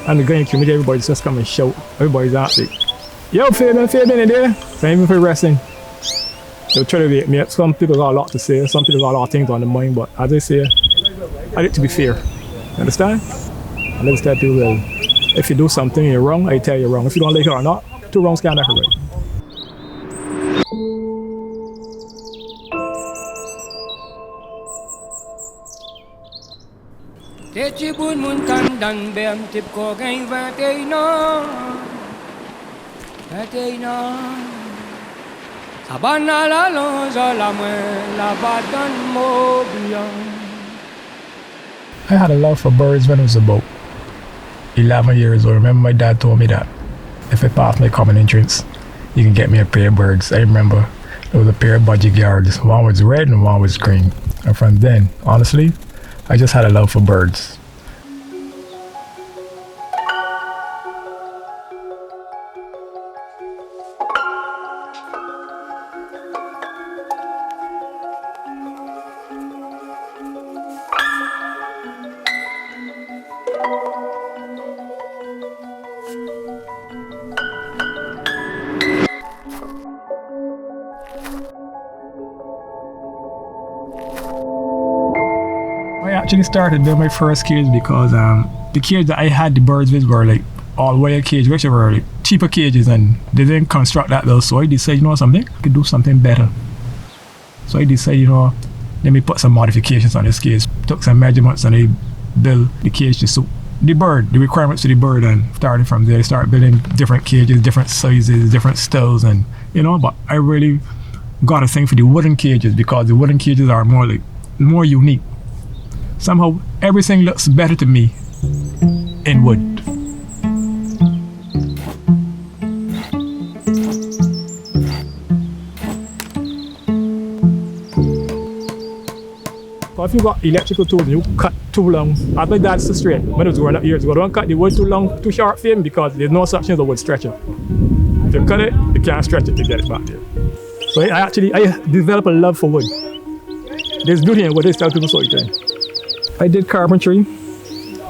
And the going community, everybody's just come and shout. Everybody's out like, yo, Fabian in there. So even for wrestling, they'll try to wake me up. Some people got a lot to say, some people got a lot of things on the mind, but as I say, I like to be fair. Understand? I never tell people, well, if you do something and you're wrong, I tell you wrong. If you don't like it or not, two wrongs can't make a right. I had a love for birds when I was about 11 years old. I remember my dad told me that if I pass my common entrance, you can get me a pair of birds. I remember there was a pair of budgie-guards. One was red and one was green. And from then, honestly, I just had a love for birds. I actually started building my first cage because the cage that I had the birds with were like all wire cage, which were like cheaper cages, and they didn't construct that well. So I decided, you know something, I could do something better. So I decided, you know, let me put some modifications on this cage. Took some measurements and I built the cage to suit the bird, the requirements of the bird, and starting from there, I started building different cages, different sizes, different styles, and you know, but I really got a thing for the wooden cages because the wooden cages are more unique. Somehow everything looks better to me in wood. So if you got electrical tools and you cut too long, as my dad used to straight when I was growing up years ago, don't cut the wood too long, too short for him because there's no such thing as a wood stretcher. If you cut it, you can't stretch it to get it back there. So I developed a love for wood. There's beauty in wood, they tell people so you can. I did carpentry,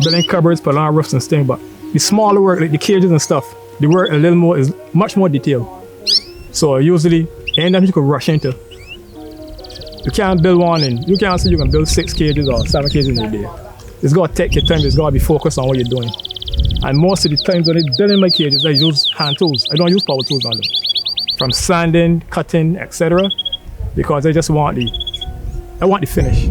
building cupboards, put on roofs and things, but the smaller work, like the cages and stuff, the work is much more detailed. So usually, anything you could rush into. You can't build one and you can't say you can build 6 cages or 7 cages in a day. It's got to take your time, it's got to be focused on what you're doing. And most of the times when I'm building my cages, I use hand tools. I don't use power tools on them. From sanding, cutting, etc. Because I just want the finish.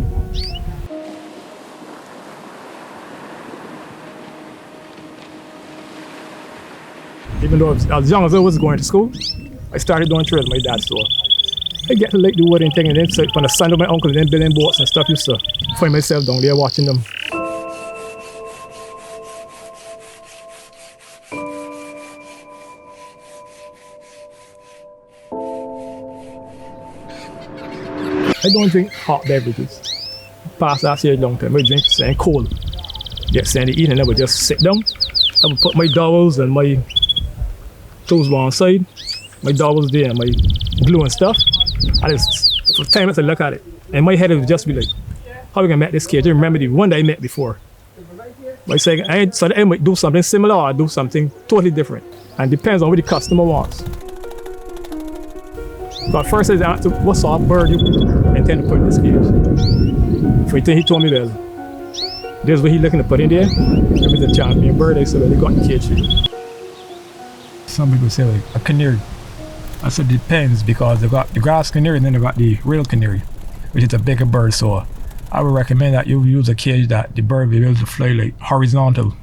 Even though as young as I was going to school, I started doing trades at my dad's store. I get to like the wooden thing and then so when I stand with my uncle and then building boats and stuff, used to find myself down there watching them. I don't drink hot beverages. Past that year long time, I drink something cold. Get something to eat and I would just sit down. I would put my dowels and my tools one side, my dowels there and my glue and stuff. And for time to look at it. And my head would just be like, how we gonna make this cage? I remember the one that I met before. But I say, so I might do something similar or do something totally different. And it depends on what the customer wants. But first I asked him, what sort of bird you intend to put in this cage? For he told me, well, this is what he's looking to put in there. If it's a champion bird, I said, well, they got the cage for you. Some people say like a canary. I said it depends because they got the grass canary and then they got the real canary, which is a bigger bird. So I would recommend that you use a cage that the bird will be able to fly like horizontal.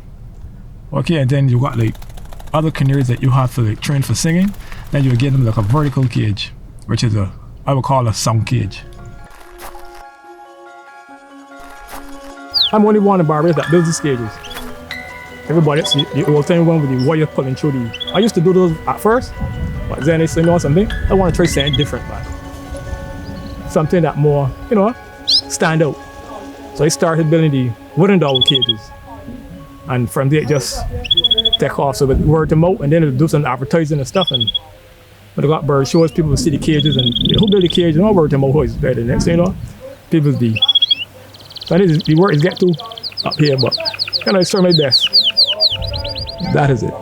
Okay, and then you got like other canaries that you have to like train for singing. Then you give them like a vertical cage, which is I would call a sound cage. I'm only one in Barbados that builds these cages. Everybody else, the old time one with the wire pulling through I used to do those at first, but then they said, you know something? I want to try something different, man. Something that more, you know, stand out. So I started building the wooden dowel cages. And from there, it just take off. So with word to mouth, and then do some advertising and stuff. And when I got bird shows, people would see the cages and who built the cage? You know, word to mouth is better. The next thing you know, people be. So the work is get to up here, but you know, I try my best. That is it.